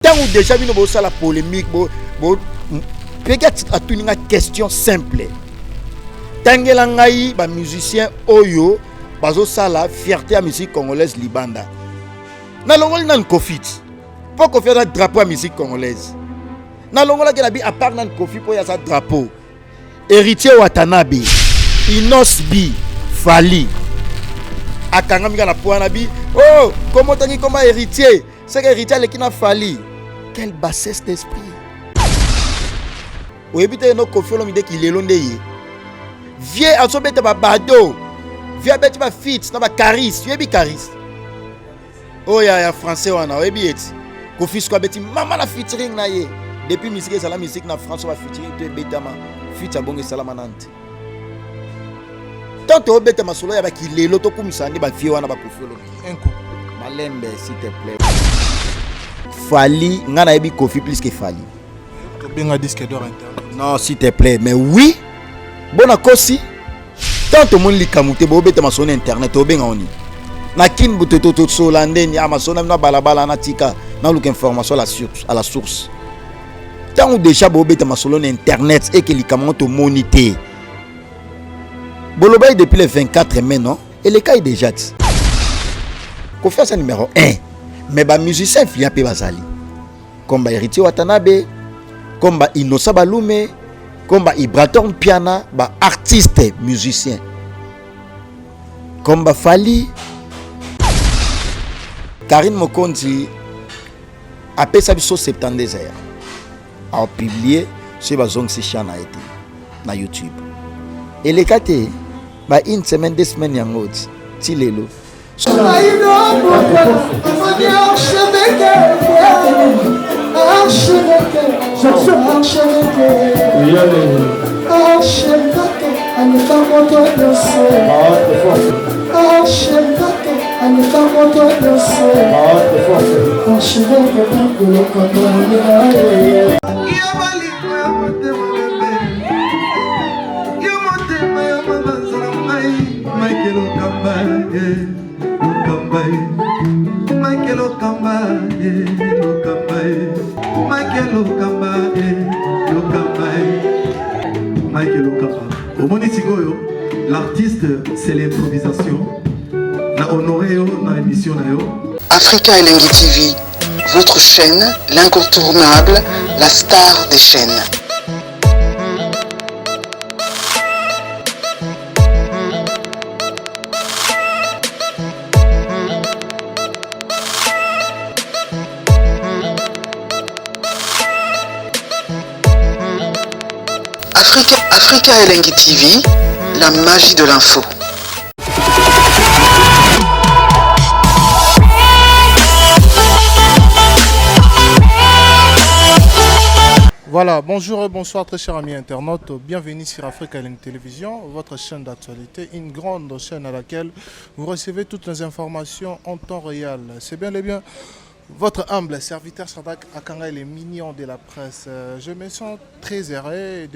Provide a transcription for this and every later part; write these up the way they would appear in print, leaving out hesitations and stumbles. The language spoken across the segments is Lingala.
Tant ou déjà vu nous la polémique, peut-être à tout une question simple. Tangelangai, ba musicien Oyo, bazo sala fierté à musique congolaise libanda. Na longol nan kofit. Pour qu'on fasse un drapeau à musique congolaise. Na longol que la bi à part nan kofi pour y a sa drapeau. Héritier Watanabe, Inos Bi, Fali. Akangami na poana bi. Oh, comment tangi comme héritier? C'est que héritier qui n'a Fali. Quelle bassesse d'esprit. Ou éviter nos kofi l'omide qui les londe yé. Vieux à son bête bado. Vieux bête ba fit, na ba caris, vieux bi caris. Oh ya français wana, ou bi et. Kofi sko bête maman la featuring na yé. Depuis musique et la musique na France va featuring te betama. Fit a bonge salama nante. Tant au bête ma solo ya ba ki les loto comme ça ni ba vieux wana ba kofi l'omide. Un coup. Malembe s'il te plaît. Fali, ngana ebi Kofi plus que Fali. Bien un disque d'or internet. Non, s'il te plaît, mais oui. Bon akosi. Tant tout le monde li kamute bo bete ma son internet o benga oni. Na kin buteto to solande ni amazon na balabala na tika na look information à la source. Tant ou déjà bo bete ma solo internet et que li kamonto monité. Bolobay depuis le 24 mai non, et le cas est déjà. Kofi c'est numéro 1. Mais ba musicien fia pe bazali comme ba Héritier Watanabe, comme ba Inosa Balume, comme ba Ibraton Piana, ba artiste musicien comme ba Fali. Karine Mokonzi a fait sa biso 72 heures a publié sur ba zone Sichana été na YouTube et les kate ba une semaine 2 semaines yango ti lelo. L'artiste, c'est l'improvisation. La honoré dans l'émission. Africa Elengi TV, votre chaîne, l'incontournable, la star des chaînes. Africa Elengi TV, la magie de l'info. Voilà, bonjour et bonsoir très chers amis internautes, bienvenue sur Africa Elengi Télévision, votre chaîne d'actualité, une grande chaîne à laquelle vous recevez toutes les informations en temps réel. C'est bien et bien votre humble serviteur Sadak Akanga, les mignons de la presse. Je me sens très heureux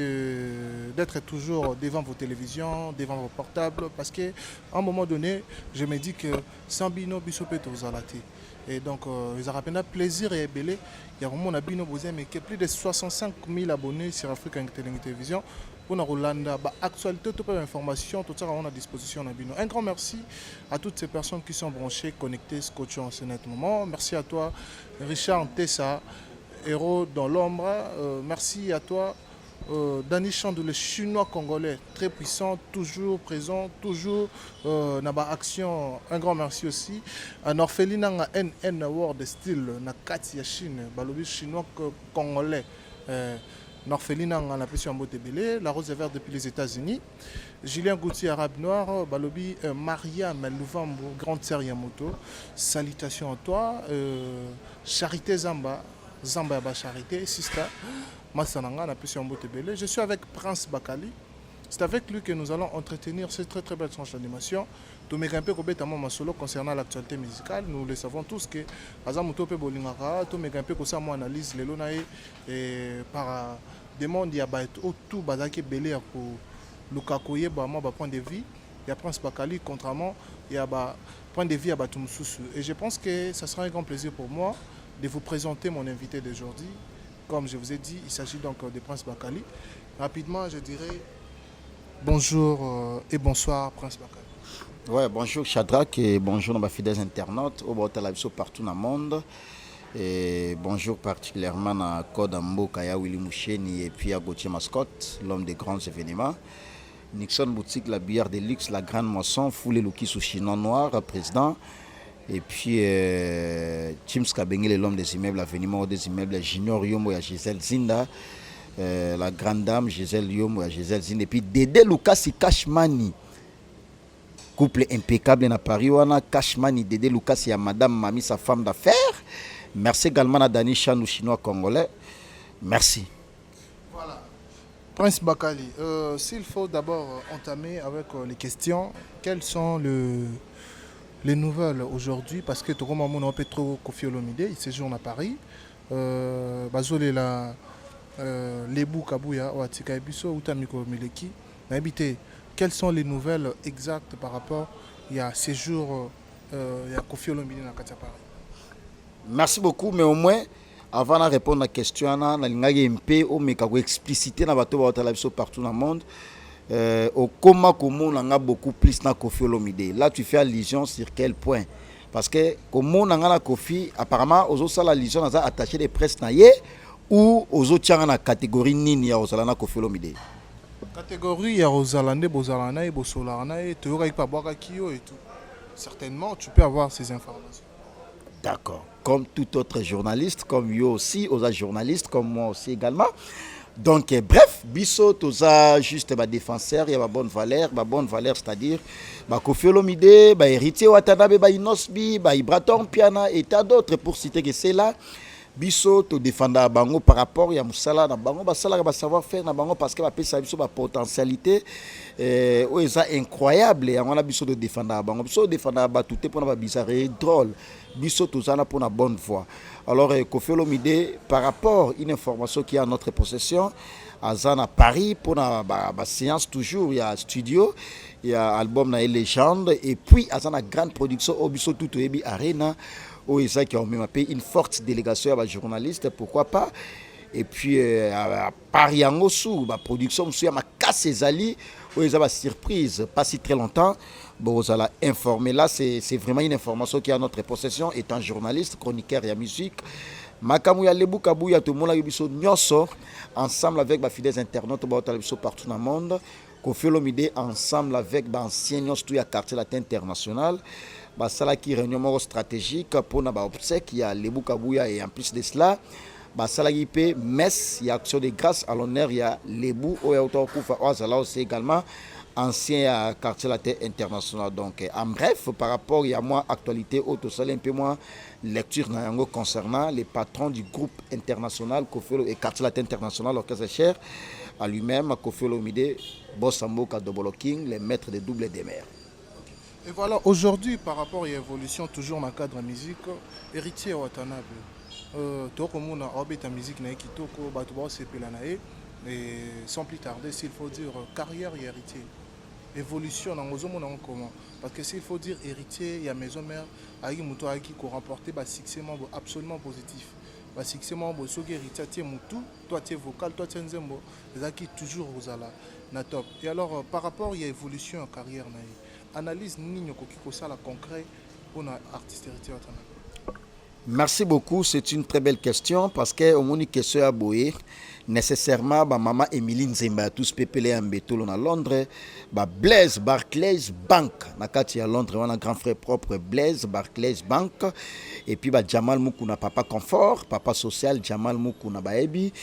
d'être toujours devant vos télévisions, devant vos portables, parce qu'à un moment donné, je me dis que sans bino bisopet aux alatés. Et donc, ils ont un plaisir et belé. Il y a vraiment un bino bosé, mais qui a plus de 65 000 abonnés sur Africa Elengi Télévision. Pour la Rolanda, actualité, toute information, tout ça on a à disposition. Un grand merci à toutes ces personnes qui sont branchées, connectées, scotchées en ce moment. Merci à toi, Richard Tessa, héros dans l'ombre. Merci à toi, Dani Chandou, le chinois congolais, très puissant, toujours présent, toujours dans l'action. Un grand merci aussi à Norphelina NN World Style, na Katia Chine, balobi chinois congolais. Norphelina en a sur Motebele, la rose verte depuis les États-Unis. Julien Gauthier, arabe noir, balobi Mariam Louvambo, grande sœur Yamoto. Salutations à toi. Charité Zamba, Zamba Ba Charité, Sista. Massananga, on a sur Motebele. Je suis avec Prince Bakali. C'est avec lui que nous allons entretenir cette très très belle tranche d'animation. Tout me grimper complètement solo concernant l'actualité musicale. Nous le savons tous que Azamuto pe bolingaka, tout me grimper ko ça moi analyse les lonae et par demande il y a tout bazaki belé pour Lukakoye ba moi ba point de vue. Il y a Prince Bakali contrairement il y a ba point de vue à Batumsusu et je pense que ça sera un grand plaisir pour moi de vous présenter mon invité d'aujourd'hui. Comme je vous ai dit, il s'agit donc de Prince Bakali. Rapidement, je dirais bonjour et bonsoir, Prince Bakali. Ouais, bonjour Shadrach et bonjour nos fidèles internautes au Botalaviso partout dans le monde. Et bonjour particulièrement à Kodambo, Kaya Willy Moucheni et puis à Gauthier Mascotte, l'homme des grands événements. Nixon Boutique, la bière de luxe, la grande moisson, Foulé Luki Chinon Noir, président. Et puis Chims Kabengele, l'homme des immeubles, l'avenir des immeubles, Junior Yomo et Gisèle Zinda, la grande dame Gisèle Yomo et Gisèle Zinda. Et puis Dédé Lucas Cashmani, couple impeccable à Paris. Cashmani, Dédé Lucas et Madame Mami, sa femme d'affaires. Merci également à Dani Chanou, chinois congolais. Merci. Voilà. Prince Bakali, s'il faut d'abord entamer avec les questions, quelles sont les nouvelles aujourd'hui, parce que tout le monde a Petro Kofi Olomide, il séjourne à Paris. Bazole la Lebu Kabuya, Ouatika Ebiso, Utamiko Mileki. Quelles sont les nouvelles exactes par rapport à séjour à Kofi Olomide dans Paris? Merci beaucoup, mais au moins, avant de répondre à la question, je vais expliciter partout dans le monde. Au comment on a beaucoup plus dans Kofi Olomide. Là, tu fais allusion sur quel point? Parce que comme on a Kofi, apparemment, aux autres allusion on a attaché des presses ou aux autres dans la catégorie nini ya Osalana Kofi Olomide. Catégorie ya Osalande, Bozalana et Bosolarana et tu aurais pas boire Kyo et tout. Certainement, tu peux avoir ces informations. D'accord. Comme tout autre journaliste, comme yo aussi, aux journalistes, comme moi aussi également. Donc, bref, Bisso, tout ça, juste défenseur, il y a ma bonne valeur, c'est-à-dire Kofi Olomide, héritier Watanabe, Inosbi, Ibraton Piana et tant d'autres pour citer que c'est là. Bisso, tu défends Bango par rapport à Moussala, Bango, Basala, savoir-faire, Bango, parce que ça a potentialité incroyable. Et on a Bisso de défendre Bango, Bisso défendre tout pour la bizarre et drôle. Bisso, tout ça pour la bonne voie. Alors, Kofi Olomide, par rapport à une information qui est à notre possession, à Paris, pour la séance toujours, il y a studio, il y a album na légende, et puis à la grande production, Obiso Tout Ebi Arena, où ils ont même une forte délégation à journalistes, pourquoi pas. Et puis à Paris en Ossou, la production, il y a ma casse Ali, où ils ont une surprise, pas si très longtemps. Bon, vous allez informer là, c'est vraiment une information qui est à notre possession, étant journaliste, chroniqueur et musique. Makamouya Lebu Kabouya, tout le monde a eu ensemble avec les fidèles internautes partout dans le monde. Kofi Olomide ensemble avec les anciens tout le quartier latin international. Basala qui réunion stratégique pour na obsèque il y a Lebu Kabouya et en plus de cela basala qui paie messe il y a action de grâce à l'honneur il y a Lebu au Kufa Ozala aussi également ancien quartier latin international. Donc en bref par rapport à moi actualité auto un peu moins lecture concernant les patrons du groupe international Kofi et quartier latin international l'orchestre cher à lui-même Kofi Olomide Bossamboka Double King les maîtres des doubles des mers. Et voilà, aujourd'hui, par rapport à l'évolution, toujours dans le cadre de la musique, héritier Watanabe, tout le monde a ta musique, et sans plus tarder, s'il faut dire carrière et héritier. Évolution, comment? Parce que s'il faut dire héritier, il y a maison mère, qui ont remporté un succès absolument positif. Un succès, héritier, toi tu es vocal, toi tu es nzembo, qui toujours aux top. Et alors, par rapport à l'évolution en carrière, analyse Nino Kokikosala concret pour l'artiste héritier Watanabe. Merci beaucoup, c'est une très belle question parce que au moni question à boyer nécessairement maman Émilie Nzemba tous pepele ambetolo na Londres Blaise Barclays Bank na kati à Londres on a grand frère propre Blaise Barclays Bank et puis Jamal Mukuna papa confort papa social Jamal Mukuna baebi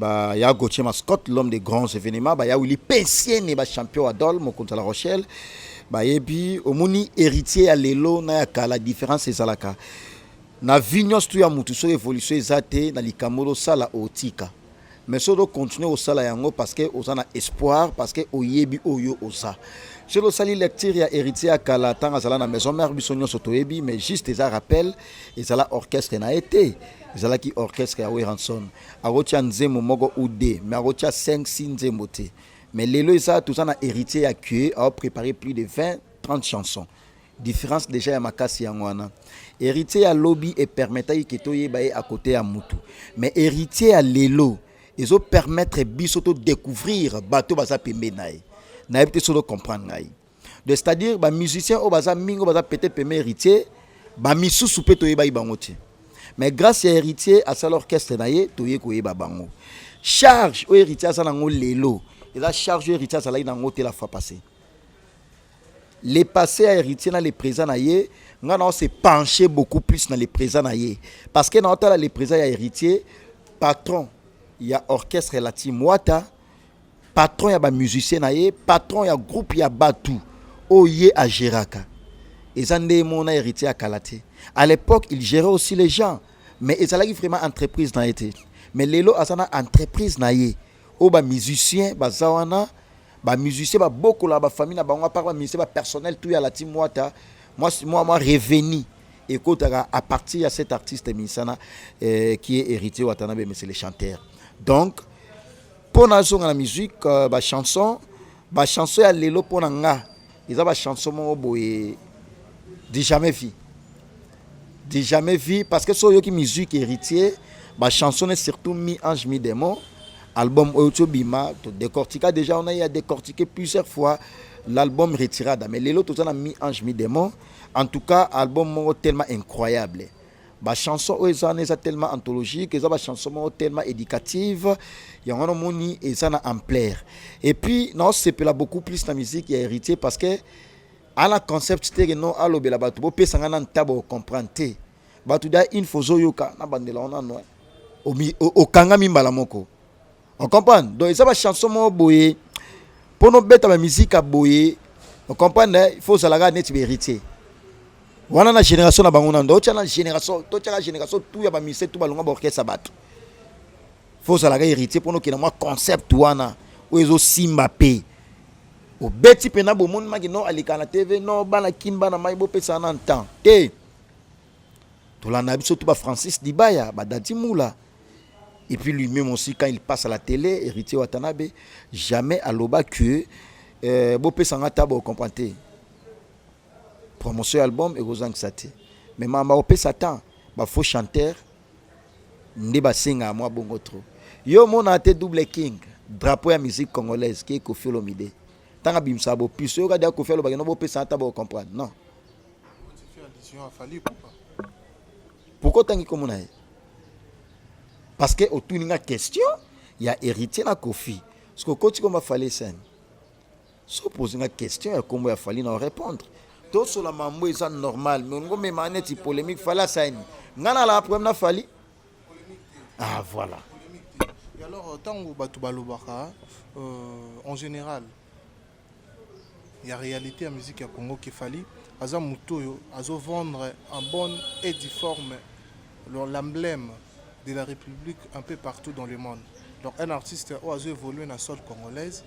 ya Gauthier Mascotte l'homme des grands événements ya Willy Pensien et champion Adol Mokonza La Rochelle baebi omoni héritier à lelo na ya la différence ezalaka na vignos tu ya mutu so évolution ezate na likamolo sala otika mais so do continuer au sala yango parce que osana espoir parce que oyebi oyo osa je le sali lecture ya héritier à kala tanga sala na maison mère bisonyo sotoyebi mais juste des rappel ezala orchestre na été ezala ki orchestre ya Weranson arotia nzemo moko ude mais arotia 5-6 nzemo te mais lelo ça tout ça na héritier à cuer a préparé plus de 20-30 chansons différence déjà ya makasi yango wana. Héritier ya lobby et permettre que toyeba à côté ya mutu. Mais héritier ya lelo ils ont permettre biso to découvrir bato baza pembe nae. Na peut solo comprendre nae. De c'est-à-dire ba musicien o baza mingo baza peut-être pembe héritier, ba misusu pe toyeba ibango ti. Mais grâce à héritier à l'orchestre nae toye koyeba bango. Charge au héritier à nango lelo. Et la charge au héritier à la nango te la fois passée. Les passés à héritier dans les présents naie, on s'est penché beaucoup plus dans les présents naie. Parce que dans les présents à héritier, patron, il y a orchestre relatif Mwata, patron il y a musicien naie, patron il y a groupe il y a Batu, Oye à Géraka. Et ça n'est mon héritier à Kalate. À l'époque, il gérait aussi les gens, mais ils allaient vraiment entreprise naie. Mais lelo asana entreprise naie, au ba musicien, ba zawana, ba musicien, ba beaucoup la ba famille na ba on parle musicien ba personnel tout ya la team Mwata. Moi revenu. Écoute à partir de cet artiste Misana qui est héritier Watanabe, mais c'est les chanteurs. Donc pour la musique, ba chanson ya lelo pour nga, ils ont ba chanson mo boye de jamais vu parce que so yo ki musique héritier, ba chanson est surtout mi ange mi démon. Album Oyotobima, décortiqué déjà on a décortiqué plusieurs fois l'album Retirada, mais les autres on a mis ange mi démon. En tout cas, album tellement incroyable. Ba chanson est tellement anthologique, ba chanson tellement éducative, il y a un moni et ça na ampleur. Et puis non, c'est beaucoup plus la musique qui est héritier parce que à la concept c'était non à l'obé la batu pe sangana ntabo comprendre. Batu da une fozo yoka na bandela on a no. Au kanga mimbala moko. On comprend. Donc ça va chanson mo boye pour nous bête la musique à boye. On comprend, il faut ça la net héritier. Wana na génération na bango ndo tchala génération to tchala génération tout ya ba mise tout balonga ba orchestre bato. Faut ça la héritier pour nous que na moi concept wana o ezo simba pe. O beti pena bo monde magi no alikana TV no bana kimba na mai bo pesa na temps. Te. To la na biso tout ba Francis Dibaya ba Dadi Moula. Et puis lui-même aussi, quand il passe à la télé, héritier Watanabe, jamais à l'oba que Bopé Sangata va comprendre. Promotion album et Rosanne Sate. Mais maman Bopé Satan, bah faux chanteur, n'eba singa à moi bongo trop. Yo mon a été double king, drapeau à musique congolaise qui est Koffi Olomide. Tant abim sabo, puis ceux qui ont Koffi Olomide, non Bopé Sangata va comprendre. Non. Pourquoi tant qu'il comme on a? Parce que autour d'une question, il y a héritier na Koffi. Parce que quand tu vas falloir ça, si on pose une question, comment il va falloir répondre. Tout sur la mambo est normal, mais on va même une polémique, il fallait ça. Ngana la problème na fali. Ah voilà. Et alors tant que Batubalobaka, en général, il y a réalité à musique à Congo qui fallait. Aza mutoyo, azo vendre en bonne et due forme l'emblème de la République un peu partout dans le monde. Donc un artiste a évolué dans la sol congolaise,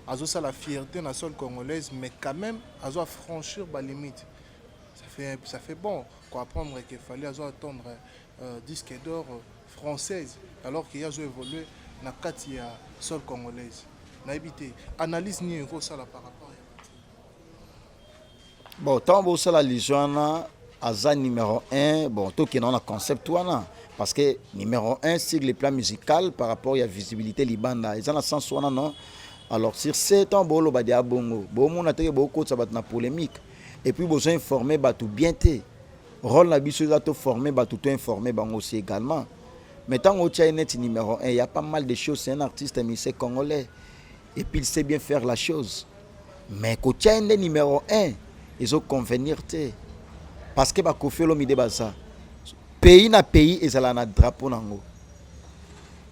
a la fierté dans la sol congolaise, mais quand même a franchir les limites. Ça fait bon qu'on apprendre qu'il fallait attendre disque d'or française alors qu'il a évolué dans la sol congolaise. Analyse ni ça par rapport à bon, tant que ça la légion Aza numéro 1, bon, tout qui est dans le concept parce que numéro 1 c'est le plan musical par rapport à la visibilité libanda. Ils ont le sens non. Alors sur 7 ans bolo ba dia bongo. Bon mon a beaucoup ça va na polémique. Et puis besoin informer ba tout bien té. Rôle la biso za to former ba tout informer bango aussi également. Mais tant au net numéro 1, il y a pas mal de choses, c'est un artiste musicien congolais et puis il sait bien faire la chose. Mais ko net numéro 1, ils ont convenir té. Parce que Koffi Olomide baza pays na pays ezala na drapeau nango.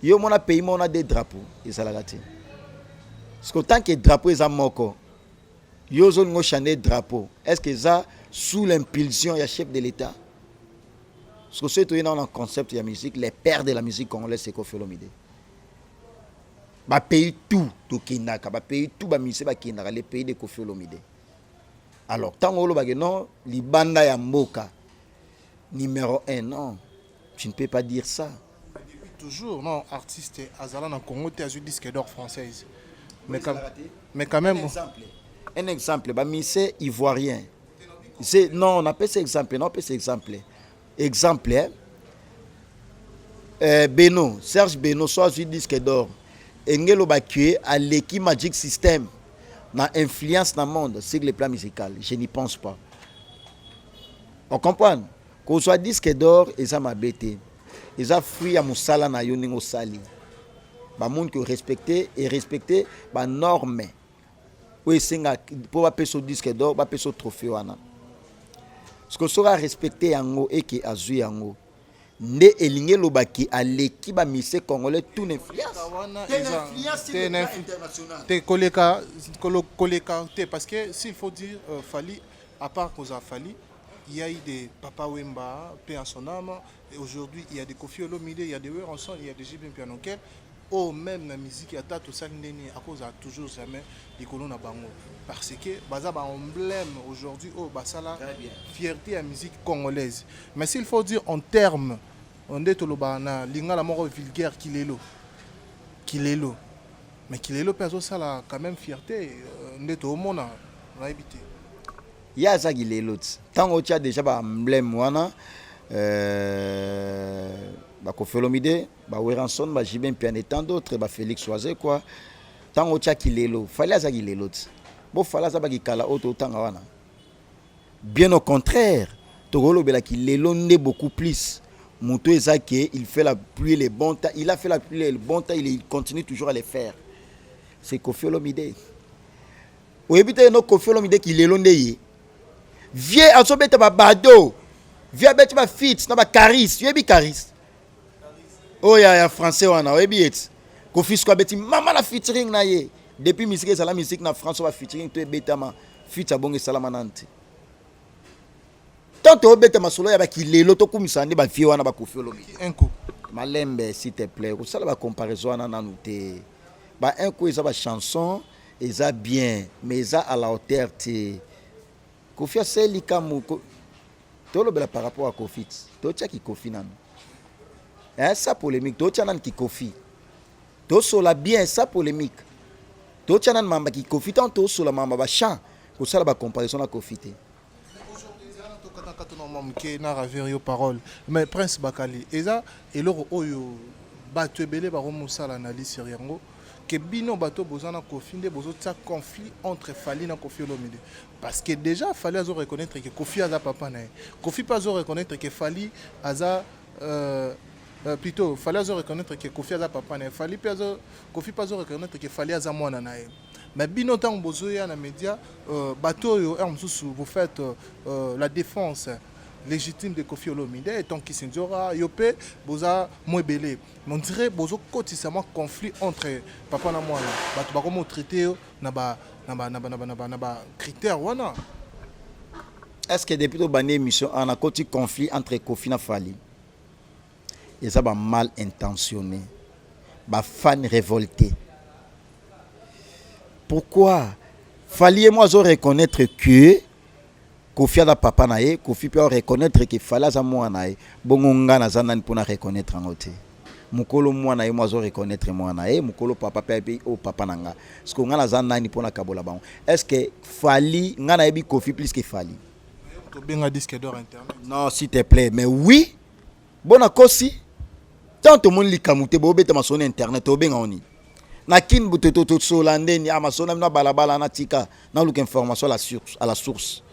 Yo mona pays mona des drapeaux ezala gati. Parce que tant que drapeau est moko. Yo zo ngo chaner drapeau. Est-ce que ça sous l'impulsion ya chef de l'état? Parce que c'est dans le concept de la musique, les pères de la musique congolaise c'est Koffi Olomide. Ba pays tout to kinaka, ba pays tout ba mise ba kinaka les pays de Koffi Olomide. Alors, tant que non, Libanda ya Mboka, numéro 1, non, tu ne peux pas dire ça. Toujours, non, artiste, Azala dans Congo, tu as eu disque d'or française. Mais quand même. Un exemple, bah, c'est ivoirien. Non, on appelle ça exemple. Non, on appelle ça exemple. Exemple, Beno, Serge Beno, soit un disque d'or. Engelo Bakue à l'équipe Magic System. Na influence dans le monde sur le plan musical. Je n'y pense pas. On comprend? Qu'on soit disque d'or, et ça m'a bêté. Ils ont fruit à Moussala na yoningo sali. Ba monde que respecter et respecter ba norme. Oui, c'est pour pas payer disque d'or, pas payer trophée wana. Ce que sera respecté yango et qui a joué yango. Ne elinge lobaki à l'équipe ba mise congolais tout influence. T'es koleka parce que s'il faut dire Fali à part qu'on a Fali, il y a eu des Papa Wemba, paix à son âme, et aujourd'hui il y a des Kofi Olomide, il y a des Weranson, il y a des JB Pianokel. Oh, même la musique, il y a tout ça, à cause de toujours jamais les colons à Bango. Parce que baza ba emblème aujourd'hui, oh, bah ça la fierté à la musique congolaise. Mais s'il faut dire en termes, on est au Bana, l'inga la mort vulgaire Kilelo. Mais Kilelo, perso, ça la quand même fierté, on est au monde, on a habité. Il y a ça qui est l'autre. Tant que tu as déjà un emblème, Kofi Olomide, Weranson, Jibin Piane, tant d'autres, Félix Oisé, quoi. Tant que tu as qui est l'autre, fallait ça qui est l'autre. Bon, fallait ça qui kala autant. Bien au contraire, Togolo Bela qui l'est beaucoup plus. Moutou Ezake, il fait la pluie les bons temps. Il a fait la pluie les bons temps, il continue toujours à les faire. C'est Kofi Olomide. Oui, putain, no Kofi Olomide qui l'est. Viens à son bête à Bado. Viens bête à fit, na Caris. Tu es bi Caris. Oh, il y a français, on a. Oui, Kofi Squad bête. Maman la featuring na ye. Depuis musique, c'est la musique na France, on va featuring. Tu es bête à ma. Fit à bon et salamanante. Tant que bête à ma solo, il y a qui l'auto comme ça, ne va vieux, on a Kofi Olomide. Un coup. Malembe, s'il te plaît. Ça, la comparaison, on a noté. Un coup, ils ont une chanson, ils ont bien, mais ils ont à la hauteur. Kofi a seli kamu to lo bela par rapport à Kofi to tia ki Kofi nan ça polémique to tia nan ki Kofi to so la bien ça polémique to tia nan mamba ki Kofi tant to so la mamba ba chant ko sala ba comparaison na Kofi te na raverio parole mais Prince Bakali eza eloko oyo bato ebele ba romosala na lisi yango que bino bato bozana Kofi nde bozo tsa conflit entre Fali na Kofi Olomide parce que déjà Fali azo reconnaître que Kofi aza papa na Kofi pas azo reconnaître que Fali aza plutôt Fali azo reconnaître que Kofi aza papa na Fali pas azo Kofi pas azo reconnaître que Fali aza mwana na mais bino tant bozo ya na média bato yo vous faites la défense légitime de Kofi Olomide et tant qu'il s'endura yopé boza moebele on dirait bozo kotisama conflit entre papa na moi bato ba comment traiter na ba critères wana est-ce que depuis to bane émission on a côté conflit entre Kofi na Fali et ça ba mal intentionné ba fan révolté pourquoi Fali et moi zo reconnaître que Kofi a papa na ye, Kofi peut reconnaître que fallait za moi na ye. Bongo nga na zanani pour na reconnaître en côté. Mukolo moi na ye moi zo reconnaître moi na ye, mukolo papa pe o papa nanga. Est-ce que nga na zanani pour na kabola ba. Est-ce que Fali nga na yebi Kofi plus que Fali? To benga disque d'or internet. Non, s'il te plaît, mais oui. Bona kosi. Tant tout monde li kamute bo beta ma son internet to benga oni. Na kin butoto to solande ni amasona na balabala na tika na look information à la source.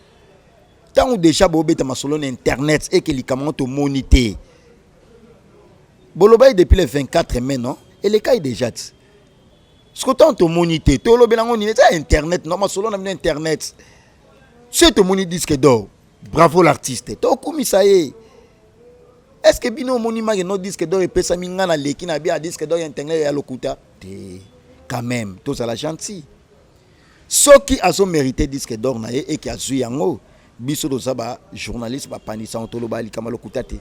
Tant ou déjà bobé ma solo internet et que les caméras te monité. Boloba depuis le 24 mai non et les cas est déjà. Ce que tant te monité, to lo belango ni internet non ma solo na internet. C'est te moni disque d'or. Bravo l'artiste. To komi ça y est. Est-ce que bino moni ma no disque d'or et pesa minga na leki na bia disque d'or internet ya lokuta? Quand même, tous à la gentil. Ceux qui ont mérité disque d'or na et qui a joué yango biso do zaba journaliste ba panisa on toloba likamalo kutate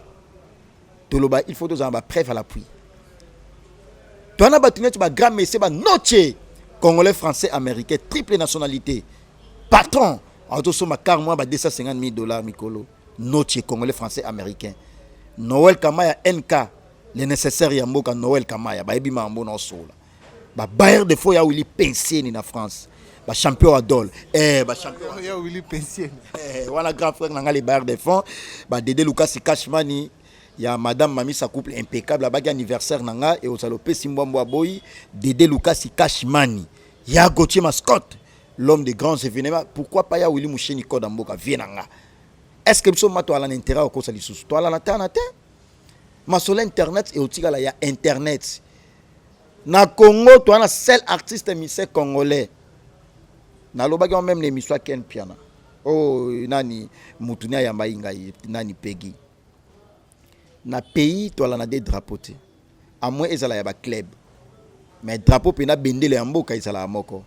toloba il faut doza ba preuve à l'appui to na batunet ba grand monsieur ba noche congolais français américain triple nationalité patron auto soma car moi ba $250,000 mikolo noche congolais français américain Noël Kamaya NK le nécessaire ya mboka Noël Kamaya ba ebi mambo na sola ba bailleur de fo ya wili penser ni na France champion adol champion Il y a Willy Pensier. Voilà grand frère nanga les barres de fond Dédé Lucas Cashmani. Il y a madame Mami sa couple impeccable là-bas anniversaire nanga et au salopé Simbombo Boy Dédé Lucas Cashmani. Il y a Gauthier Mascotte l'homme des grands événements. Pourquoi pas ya Willy Moucheni Kodamboka vienanga. Est-ce que nous sommes à l'intérêt au cause de l'issue toi là na terre ma sur internet et au tigala ya internet na Congo toi na seul artiste musicien congolais na lobaki même l'émission Ken Piana oh nani mutunia ya mbainga nani Peggy na pays toi là na des drapeaux te à moins ezala ya ba club mais drapeau pena bendele ya mboka ezala ya moko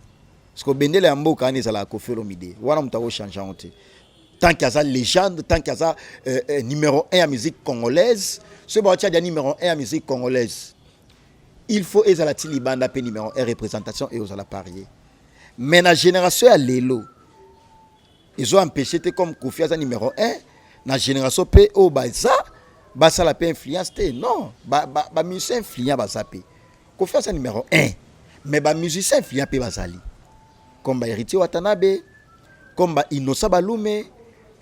parce que bendele ya mboka ani ezala Koffi Olomide wana mutako changer honte tant qu'il y a ça légende tant qu'il y a ça numéro 1 à musique congolaise ce bon tchad numéro 1 à musique congolaise il faut ezala ti libanda pe numéro 1 représentation et ozala parier mais la génération à l'élo ils ont empêché comme Koffi Aza numéro 1 la génération pe au baza ça la pe influence non ba musicien influent baza pe Koffi Aza numéro 1 mais ba musicien influent pe bazali comme ba Héritier Watanabe comme ba Innocent Balume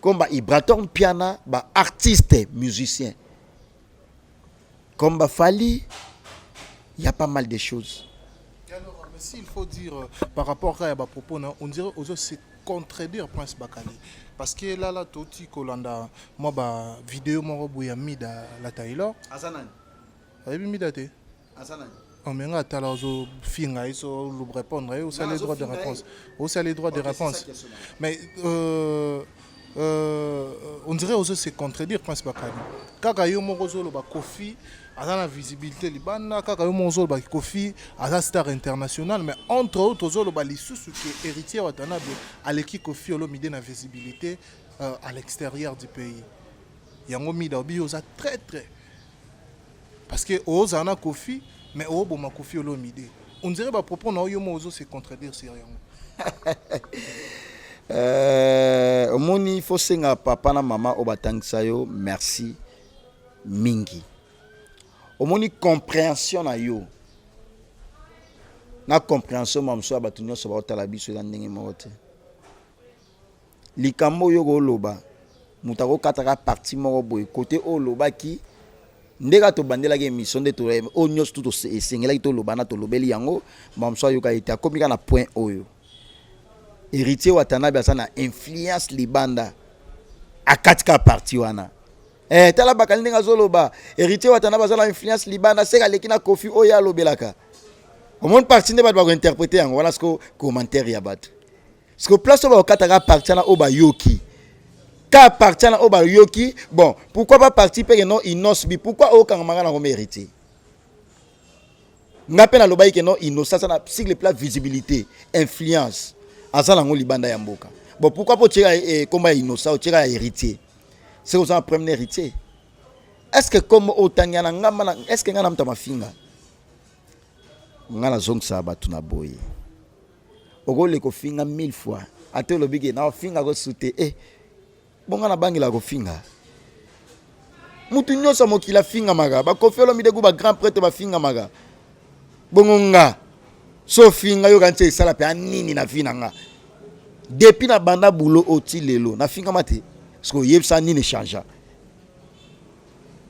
comme ba Ibraton Piana ba artiste musicien comme ba Fali il y a pas mal de choses. Alors, mais s'il faut dire par rapport à propos, on dirait aux autres c'est contredire Prince Bakali parce que là tout Kolanda moi ba vidéo mo boya mida la Taylor Asanan avez mida te Asanan on menga tala zo finga iso le répondre au ça les droits de réponse au ça les droits de réponse mais on dirait aux autres c'est contredire Prince Bakali kaka yo mo rozolo ba Koffi à la visibilité libana kaka yo mo rozolo ba Koffi à la star international mais entre autres zolo ba lisusu que Héritier Watanabe aleki Koffi Olomide na visibilité à l'extérieur du pays yango mida obi oza très parce que oza na Koffi mais obo ma Koffi Olomide on dirait ba propos na yo mo ozo c'est contredire sérieusement. Omoni faut senga papa na mama obatangisa yo merci mingi omoni compréhension na yo na compréhension mamso abatunyo so ba otala biso na ndenge mote likambo yo go loba mutako kataka parti moko boy côté o loba ki ndeka to bandela ke mission de to o nyos tout esengela to loba na to lobeli yango mamso yo ka ita komika na point oyo Héritier Watanabe asana influence libanda akatika parti wana tala bakali ndinga zoloba Héritier Watanabe asana influence libanda seka lekina Koffi oya lobelaka au monde parti ne ba interpréter yango wana sko commentaire ya bat ce que place ba okataka parti na oba yoki ka parti na oba yoki bon pourquoi pas parti pe non inosbi pourquoi okanga mangana ko Héritier ngape na loba ke non innocent ça na sigle plat visibilité influence azala ngo libanda ya mboka bon pourquoi pas tirer comme Innocent ou tirer Héritier c'est aux premier héritier est-ce que comme otanyana ngama est-ce que ngana mtama finga ngana zongsa batu na boye ogole ko finga 1000 fois ate lobige na finga go sute bonga na bangila ko finga mutu nyoso mokila finga maga ba Koffi Olomide go ba grand prêtre ba finga maga bongonga so finga yo kanche sala pe anini na finanga depuis na banda boulot oti lelo na finga mate parce que yebsa nini changea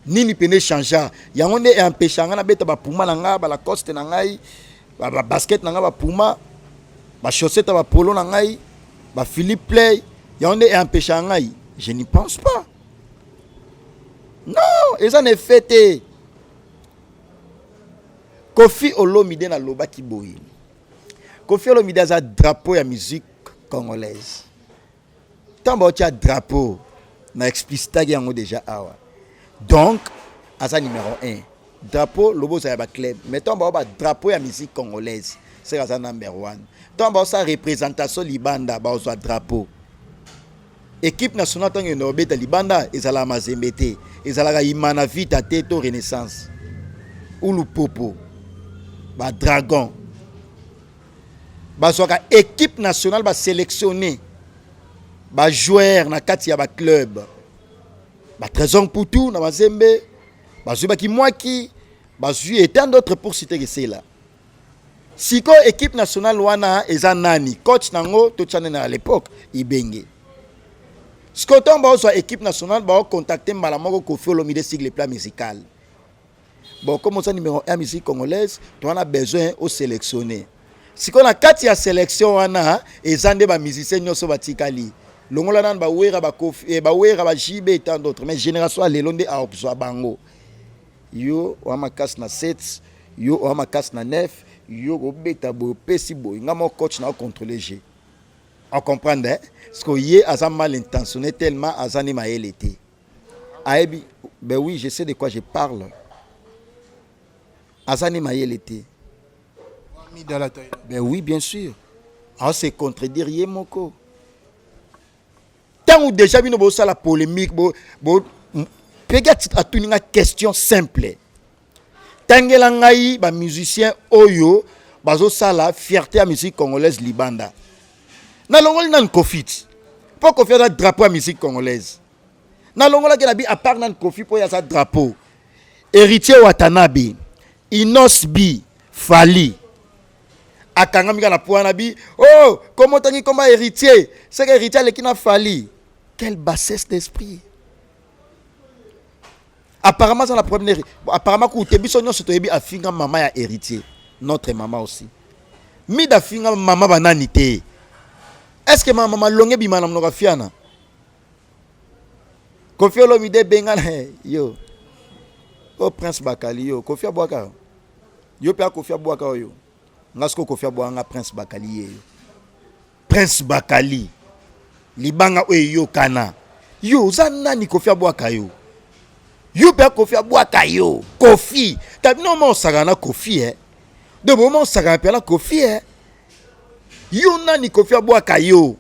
nini pene changea yango nde empêcher nga na beta ba puma na nga ba la coste na ngai ba basket na nga ba puma ba chaussette ba polo na ngai ba Philippe Play yango nde empêcher ngai je n'y pense pas non et ça ne fait Koffi Olomide na loba ki boyi Koffi Olomide a drapeau ya musique congolaise tambo tia drapeau na explicita yango déjà awa donc asa numéro 1 drapeau lobo za ba club mais tambo ba drapeau ya musique congolaise c'est asa number 1 tambo sa représentation libanda ba zo drapeau équipe nationale tango no beta libanda ezala mazembete ezala ka imana vita teto renaissance ou lupopo ba dragon ba soka équipe nationale ba sélectionner ba joueur na kati ya ba club ba Trésor Poutou na Mazembe ba Zubaki Mwaki ba Zui et tant d'autres pour citer que c'est là Siko équipe nationale wana eza nani coach nango to tchanena à l'époque Ibenge. Sikoton ba ozo équipe nationale ba contacter mbala moko Koffi Olomide sur le plan musical. Bon comme ça numéro 1 musique congolaise, tu as besoin au sélectionner. Siko na kati ya sélection wana ezande ba musiciens nyoso batikali. Longola nan ba wera ba Koffi ba wera ba JB et tant d'autres mais génération à Lelonde a obzo bango. Yo o makas na 7, yo o makas na 9. Yo go beta bo pesi bo nga mon coach na contrôler G. On comprend hein? Parce que yé azan mal intentionné tellement azani maël était. Aebi ben oui, je sais de quoi je parle. Azani maël était. Ben oui, bien sûr. On se contredire yé moko. Tant ou déjà bino bo ça la polémique bo peut-être à tout une question simple. Tangela ngai ba musicien oyo bazo sala fierté à musique congolaise libanda. Na longol nan Koffi. Pour Koffi a drapeau à musique congolaise. Na longola ke na bi à part nan Koffi pour ya sa drapeau. Héritier Watanabe, Inos B, Fali. Akanga mi kana po na bi. Oh, comment tangi comme héritier? C'est que héritier le qui na Fali. Quelle bassesse d'esprit. Apparemment, c'est la première. Apparemment, quand tu es à finga maman ya héritier. Notre maman aussi. Mi da finga maman bananité. Est-ce que ma maman longue bi manam no fiana? Koffi Olomide bengan yo. O Prince Bakali yo. Koffi Abouaka. Yo pe Koffi Abouaka yo. Ngasko Koffi Abouaka Prince Bakali yo. Prince Bakali. Libanga yo kana. Yo zana ni Koffi Abouaka yo. You pe Koffi Abouaka yo. Koffi. Tabi non mon sagana Koffi De moment sagana pe la Koffi You nani Koffi Abouaka yo.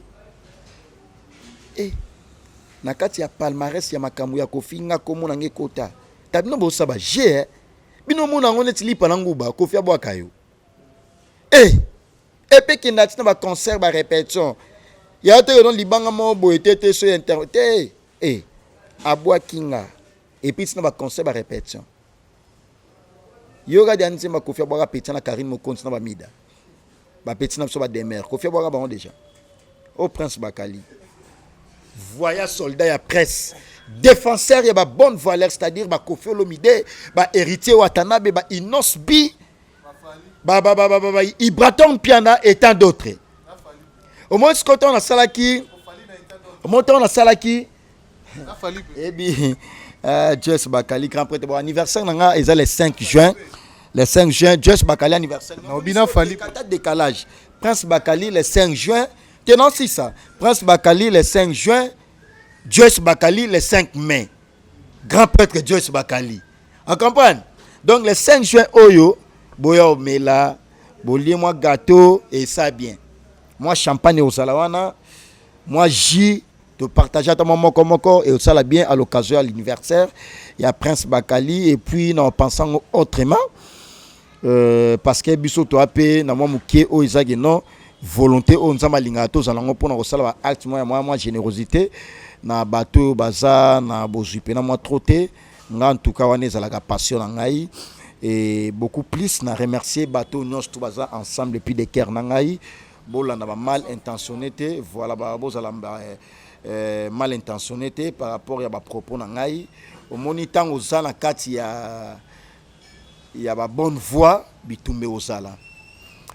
Na kati ya palmarès ya makambu ya Koffi nga komo na ngekota. Tabi non bo saba je bino mona ngone tilipa na nguba Koffi Abouaka yo. Epe kinati na ba concert ba répétition. Ya te don libanga mo bo etete so internet. Abouakinga. Et puis c'est un concert à répétition. Yoga dianzi ma Koffi Abouaka petit na Karim Mokonzi na ba mida. Ba petit na so ba demer. Koffi Abouaka ba déjà. Au Prince Bakali. Voyage soldat ya presse. Défenseur ya ba bonne valeur c'est-à-dire ba Koffi Olomide, ba héritier Watanabe, ba Inos B, ba Ibraton Piana et tant d'autres. Au moins quand on a salaki, au moins on a salaki. Eh bien Joyce Bakali, grand prêtre, bon anniversaire nanga est le 5 juin. Le 5 juin, Joyce Bakali anniversaire. Obina Fali. Décalage. Prince Bakali le 5 juin. Tenons si ça. Prince Bakali le 5 juin. Joyce Bakali le 5 mai. Grand prêtre Joyce Bakali. On comprend? Donc le 5 juin, Oyo, Boya Omela, Bolie moi gâteau et ça bien. Moi champagne au Salawana. Moi J. De partager à ton moment comme encore et ça l'a bien à l'occasion à l'anniversaire. Il y a Prince Bakali et puis en pensant autrement parce que biso to apé na moi muké o izage non volonté o nzama lingato za lango pona ko sala acte moi générosité na bateau baza na bozupe na moi troté nga en tout cas wane za la passion na ngai et beaucoup plus na remercier bateau nyos tout baza ensemble depuis des cœurs na ngai bola na ba mal intentionné voilà ba bozala mal intentionné par rapport à ma propos na ngai au monitant aux ala kati ya ba bonne voix bitumbe aux ala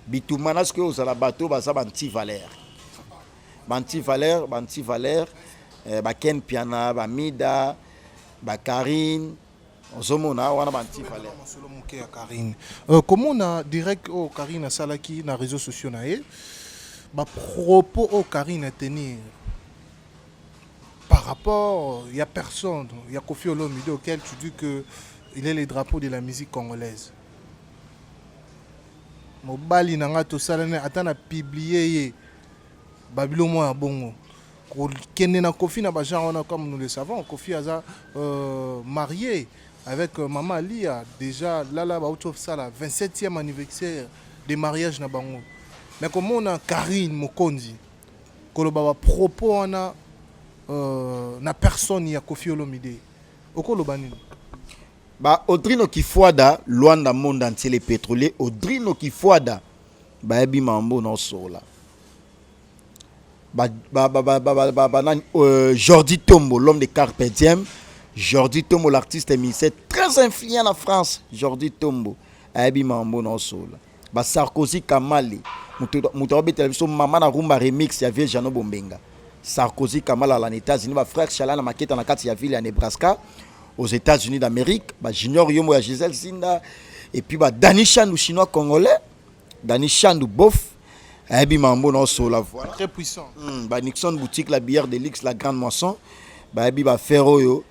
bituma naske aux ala bateau baza banti valeur ba Ken Piana ba Mida ba Karine ozomona wana banti valeur solo moké ya Karine comment na direct au Karine salaki na réseaux sociaux na ye ba propos au Karine tenir par rapport, il n'y a personne, il y a Koffi Olomide auquel tu dis qu'il est le drapeau de la musique congolaise. Mobali nanga to salane atana publié Babylon moi bongo. Kenne na Koffi na ba genre comme nous le savons, Koffi a marié avec Maman Lia déjà là ba autour ça la 27e anniversaire de mariage na bango. Mais comment on a Karine Mokonzi koloba propos on a na personne ya Koffi Olomide okoloba nini ba Odrino Kifuada Luanda monde entier les pétroliers Odrino Kifuada bayebi mambo no sola Jordi Tombo, l'homme de Carpe Diem. Jordi Tombo, l'artiste musicien très influent en France. Jordi Tombo, ayebi mambo no sola Sarkozy Kamale mutobe television mama na rumba remix ya vie Jano Bombenga. Sarkozy Kamala à États-Unis, frère Chala na maquette na kati ya ville à Nebraska aux États-Unis d'Amérique, Junior Yomo ya Gisèle Zinda et puis Dani Chandou chinois congolais, Dani Chandou bof, Abi Mambo non sola voilà. Très puissant. Nixon boutique la bière de Lix la grande moisson, Abi Ferro yo.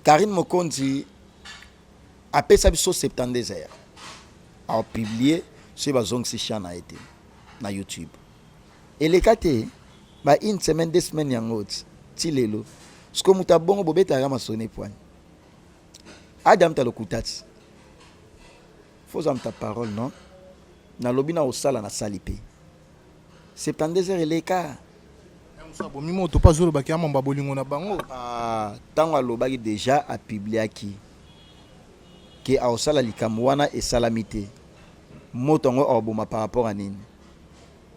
Karine Mokonzi après ça biso 72 heures. A publié sur bazong si chana été na YouTube. Et les kate une semaine 2 semaines yango ti lelo. Ce que muta bongo bobeta rama sonné point. Adam ta lokutati. Faut am ta parole non. Na lobi na osala na salipe. 72 heures les cas. Mimo to pas zolo baki amamba bolingo na bango. Tango alobaki déjà a publié qui que a osala likamwana et salamité. Motongo oboma par rapport à nini.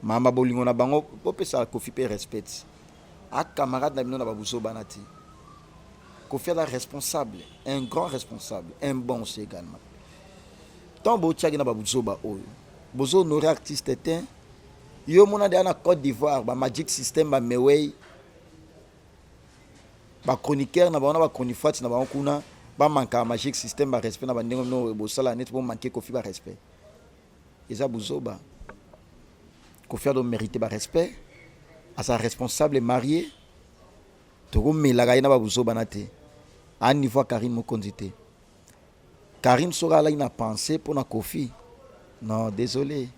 Mama bolingo na bango popesa Kofi pe respect. A camarade na bino na babuso banati. Kofi est responsable, un grand responsable, un bon aussi également. Tant bo tchagi na babuso ba oyo. Bozo honorer artiste était yo mona de na Côte d'Ivoire ba Magic System ba Meway ba chroniqueur na ba chroniqueur na ba kuna ba manka Magic System ba respect na ba ndenge no bo sala net bo manquer Kofi ba respect. Eza buzo ba Kofi doit mériter ba respect à sa responsable marié. Toko melaka ina ba buzo banate. À niveau Karine Mokondité. Karine sera là une pensée pour na Kofi. Non, désolé.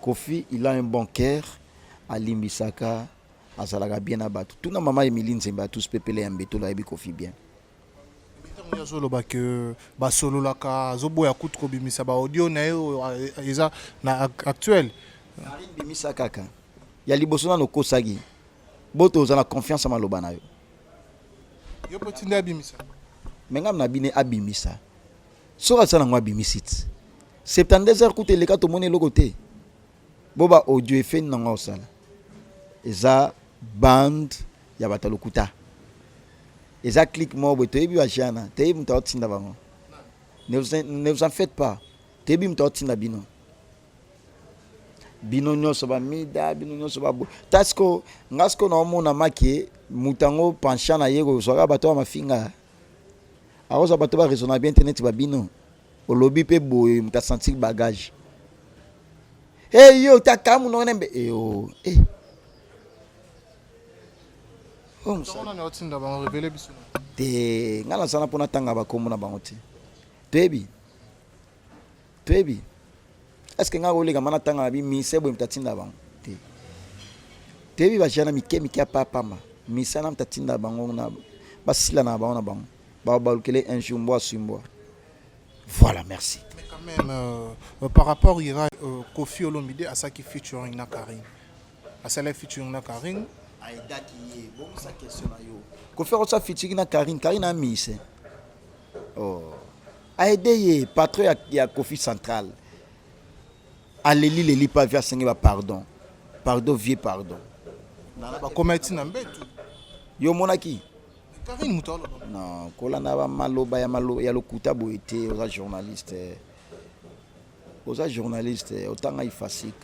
Kofi, il a un bon cœur à Limbisaka, à Zalaga bien abattu. Tout na maman Emilie Nzemba tous pepele ambeto la ebi Kofi bien. Ya zolo ba que ba solo la ka zobo ya kutko bimisa ba audio na yo eza na actuel. Karine bimisaka ka. Ya liboso na nokosagi. Boto za na confiance à maloba na yo. Yo potinde abimisa. Mengam na bine abimisa. Sora sana ngwa bimisit. 72 heures coûte le ka to mone logote. Boba audio effet na ngwa osala. Eza band ya batalokuta. Eza click mo boto ebi wa jana. Te ebi mta otinda bango. Ne vous en faites pas. Te ebi mta otinda bino. Bino nyoso ba mida, bino nyoso ba bo. Tasko ngasko na omona make mutango penchant na yego soka bato ma finga. Aroza bato ba raisonnable internet ba bino. Olobi pe boye muta sentir bagage. Hey yo ta kamu no nembe yo. On a otinda ba révéler biso. Te ngala sana pona tanga ba komo na bango te. Tebi. Est-ce que nga olega mana tanga bi mi sebo mtatinda bango te. Tebi ba jana mi kemiki papa ma. Mi sana mtatinda bango na basila na bango na bango. Ba balukele un jour mboa simboa. Voilà, merci. Mais quand même par rapport il y a Kofi Olomide à ça qui featuring na Karine. À ça les featuring na Karine. Aïda qui est bon ça question na yo. Kofi ça featuring na Karine a mis. Oh. Aïda ye patron ya Kofi central. Aleli pas via senga pardon. Pardon vieux pardon. Na ba commettre na mbetu. Yo monaki. Karine mutalo. Non, kola na ba maloba ya lokuta boete aux journalistes. Aux journalistes otanga ifasik.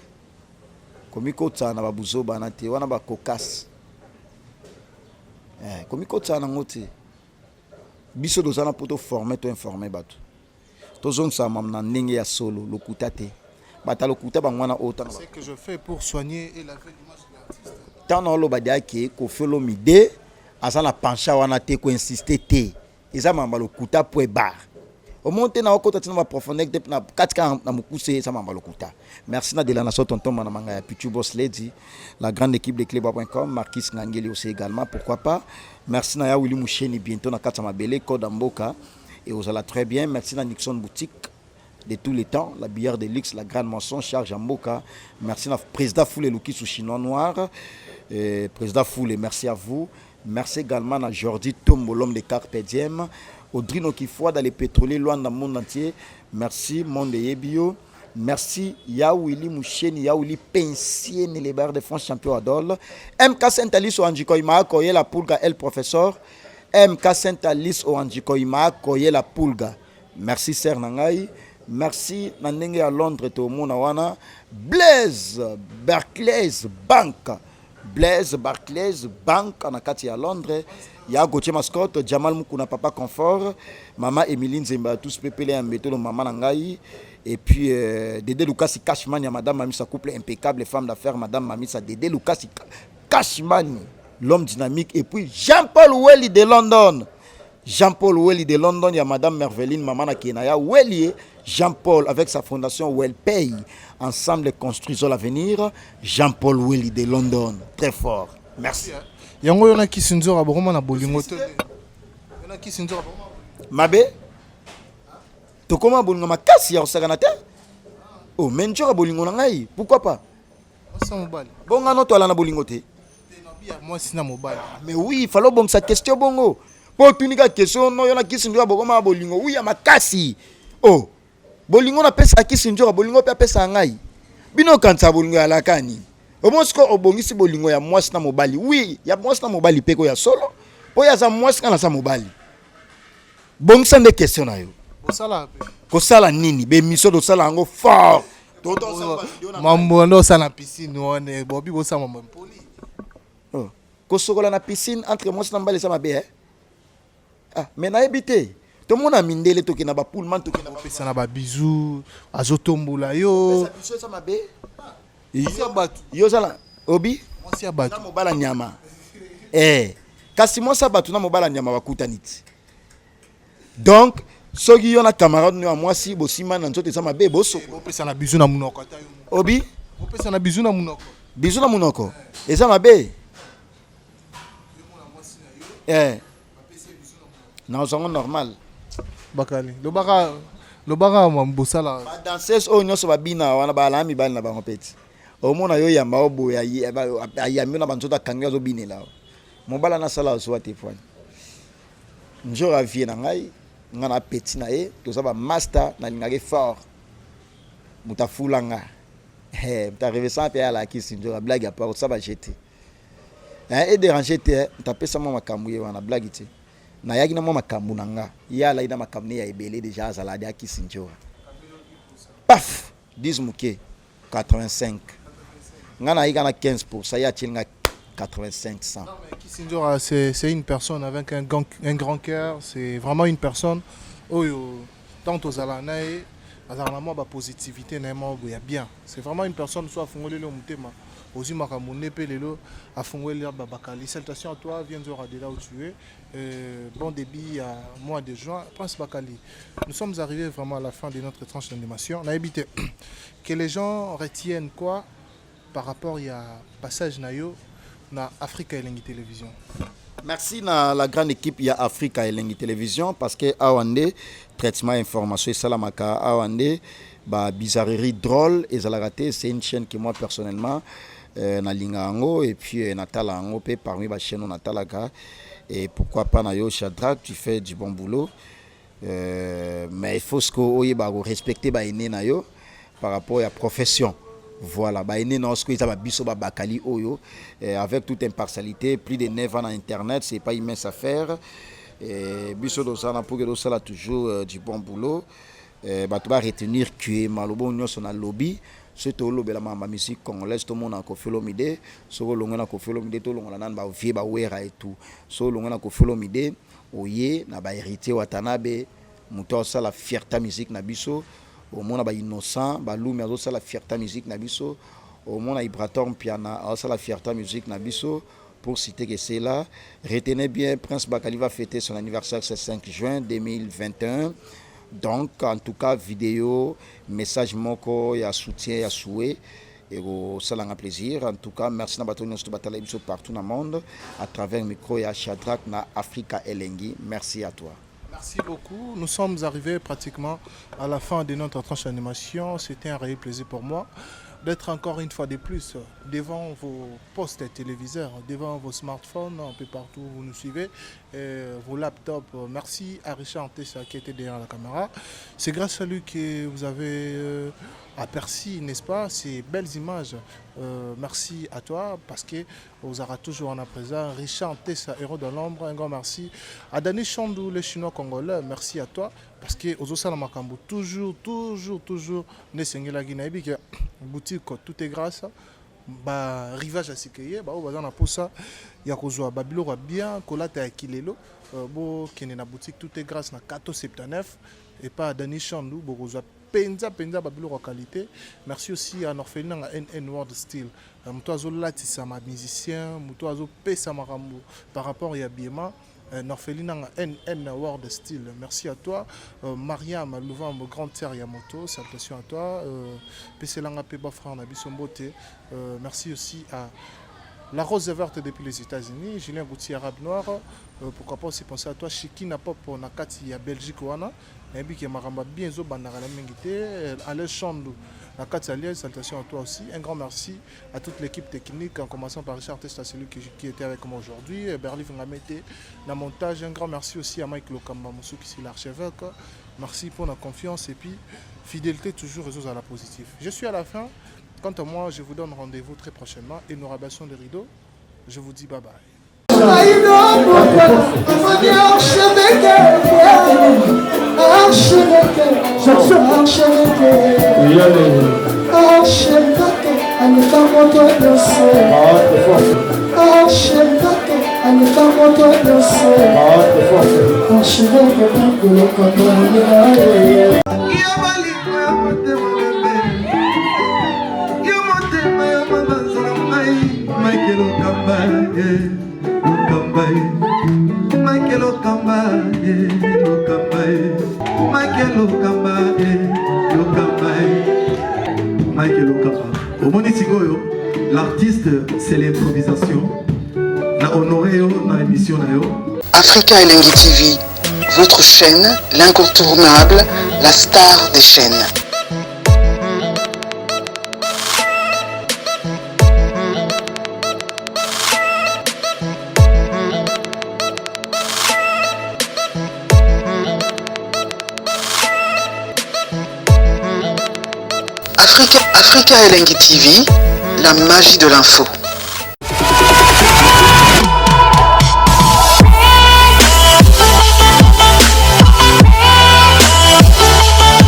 Komiko tsana ba buzoba na te wana ba kokas. Komiko tsana ngote. Biso dozana poto former to informer bato. Tozong sa mamna ndenge ya solo lokuta te. Bata lokuta bangwana otanga. C'est que je fais pour soigner et laver l'image de l'artiste. Tant lo badia ke Kofi Olomide azala pancha wana te ko insister te. Eza mamba lokuta po bar. Au monte na okota tina profondeur de na katika na mukuse ça mamba lokuta. Merci na de la nation tonton manamanga ya Pichu Boss Lady, la grande équipe de cleba.com, Marquis Ngangeli aussi également pourquoi pas. Merci na ya Willy Moucheni bientôt na Katama Bele Code Mboka et vous allez très bien. Merci na Nixon boutique de tous les temps, la bière de luxe, la grande moisson charge à Mboka. Merci na président Foule Luki sous chinois noir. Président Foule, merci à vous. Merci également à Jordi Tombo, l'homme de Carpe Diem. Audrino Kifwa dans les pétroliers loin dans le monde entier. Merci, Monde Yebio. Merci Yaouli Moucheni, Yaouli Pensier, les barres de France champion Adol. MK Saint-Alice Oandjikoima, Koye la Poulga, El Professeur. MK Saint-Alice Oandjikoima, Koye la Poulga. Merci Ser Nangai. Merci Nanenge à Londres, tout le monde. Blaise Barclays Bank. Blaise Barclays Bank, en Akati à Londres. Il y a Gauthier Mascotte, Jamal Mukuna Papa Confort, Maman Emeline Zemba, tous pépélés en métaux, Maman Nangai. Et puis Dédé Lucas Cashman, il y a Madame Mamissa, couple impeccable, femme d'affaires, Madame Mamissa, Dédé Lucas Cashman, l'homme dynamique. Et puis Jean-Paul Welly de London. Jean-Paul Welly de London, il y a Madame Merveline, Maman Kenaya. Welly, Jean-Paul, avec sa fondation Wellpay, ensemble construisons l'avenir. Jean-Paul Welly de London, très fort. Merci. Yango yona kisinzora boroma na bolingo te. Yona kisinzora boroma. Mabe. To comment bolingo makasi ya osaka te? Oh, menjora bolingo na ngai. Pourquoi pas? Osa mobali. Bonga no to ala na bolingo te. Moi sina mobali. Mais oui, il fallait bon sa question bongo. Pour tunika question no yona kisinzora boroma bolingo. Oui, ya makasi. Oh. Bolingo na pesa kisinzora bolingo pe pesa ngai. Bino kanza bolingo ya lakani. Omosko obongisi bolingo ya mwasi na mobali. Oui, ya mwasi na mobali peko ya solo. Po ya za mwasi kana sa mobali. Bongisa nde question na yo. Osala pe. Kosala nini? Be miso do sala ngo fort. Toto mambo ndo sa na piscine one bobi bosa mambo mpoli. Oh. Kosokola na piscine entre mwasi na mobali sa mabe eh. Ah, mais na ebité. Tout le monde a mindé toki na ba poule man toki na ba pesa na ba bisou, azotombola yo. Pesa bisou sa mabe. Mwasi ya batu. Yo sala obi Mwasi ya batu. na mobala nyama. Eh, kasi mwasi ya batu na mobala nyama bakutaniti. Donc, soki yo na camarade no mwasi bosima na nzoto sa mabe boso. Pesa na bisou na munoko ata yo. Obi, Pesa na bisou na munoko. bisou na munoko. Eza mabe. Eh. Na zongo normal. Bakali. Lobaka mambosala. Ba danseuse o nyoso babina wana ba la mibali na bango peti. Omona yo yamba obo ya yami na banzota kanga zo binela. Mobala na sala so wate fwani. Njora vie na ngai ngana peti na e to ba master na lingage fort. Mutafulanga. Muta revesa pe ala kisi njora blague ya part ça ba jeter. Et déranger te tapesa mo makambu ye wana blague te. Na yaki na mo makambu nanga. Ya la ina makambu ya ebele déjà azala dia kisi njora. Paf, 10 muke 85. Ngana ika na 15%, ya chinga 85%. Kisinjora, c'est une personne avec un grand cœur, c'est vraiment une personne où tant aux alanaï, azarama ba positivité na mo ya bien. C'est vraiment une personne soit fongolé le mutema, aussi makamune pelelo a fongolé ba bakali. Salutations à toi, viens de là où tu es. Bon début à mois de juin, Prince Bakali. Nous sommes arrivés vraiment à la fin de notre tranche d'animation. On a évité que les gens retiennent quoi par rapport à passage nayo na Africa Elengi Télévision. Merci à la grande équipe ya Africa Elengi Télévision parce que awande traitement information et salamaka awande ba bizarrerie drôle et zalagate c'est une chaîne que moi personnellement na lingango et puis natala ngo pe parmi ba chaîne natalaka et pourquoi pas na yo Shadrach tu fais du bon boulot mais il faut ce que respecter ba ene na yo par rapport à la profession. Voilà, Bakali Oyo, avec toute impartialité, plus de 9 ans à Internet, c'est pas une mince affaire. Biso Dosana pour que ça toujours du bon boulot. Tu vas retenir que Malobo Nyon son lobby, c'est au lobby la mama musique congolaise, tout le monde a Kofolomide, so longa na Kofolomide, tout le monde a ba vie ba wera et tout. So longa na Kofolomide, oye na ba hérité Watanabe, muto ça la fierté musique na biso. Au monde ba innocent ba lumi azo sala fierté musique na biso au monde Ibrator piana azo sala fierté musique na biso pour citer que c'est là. Retenez bien, Prince Bakali va fêter son anniversaire ce 5 juin 2021. Donc en tout cas vidéo message moko ya soutien ya souhait et ça a un plaisir. En tout cas merci na bato nyonso batala biso partout dans le monde à travers le micro ya Shadrach na Africa Elengi. Merci à toi. Merci beaucoup. Nous sommes arrivés pratiquement à la fin de notre tranche d'animation. C'était un réel plaisir pour moi. d'être encore une fois de plus devant vos postes téléviseurs, devant vos smartphones, un peu partout où vous nous suivez, vos laptops. Merci à Richard Tessa qui était derrière la caméra. C'est grâce à lui que vous avez aperçu, n'est-ce pas, ces belles images. Merci à toi parce que vous aurez toujours en présent Richard Tessa, héros de l'ombre. Un grand merci à Dani Chandou, le Chinois congolais. Merci à toi parce que aux Osala Makambo toujours ne sengela Guinée que boutique tout est grâce. Ba rivage à sikeye ba obaza na posa ya kozwa babilo wa bien kolata ya kilelo bo kene na boutique tout est grâce na 479 et pas Dani Chandou bo kozwa penza babilo wa qualité. Merci aussi à Norpheline à NN World Style. Muto azo latisa ma musicien, muto azo pesa makambo par rapport à Biema. Norpheline à NN World Style. Merci à toi. Mariam Louvambo Grande Terre Yamoto, salutations à toi. Pesselanga Peba Fran Nabisombote. Merci aussi à La Rose Verte depuis les États-Unis, Julien Boutier Arabe Noir. Pourquoi pas aussi penser à toi, Shikina Pop Nakati à Belgique Wana. Nabi qui maramba bien zo bandara la mengité. Alain Chandou Nakati Alias, salutations à toi aussi. Un grand merci à toute l'équipe technique, en commençant par Richard Testa, celui qui était avec moi aujourd'hui. Berli Vangamete, la montage. Un grand merci aussi à Mike Lokamba Moussou qui est l'archevêque. Merci pour la confiance et puis fidélité toujours à la positive. Je suis à la fin. Quant à moi, je vous donne rendez-vous très prochainement et nous rabaissons les rideaux. Je vous dis bye bye. L'artiste, c'est l'improvisation. Na honoré dans l'émission. Africa Elengi TV, votre chaîne, l'incontournable, la star des chaînes. Africa Elengi TV, la magie de l'info.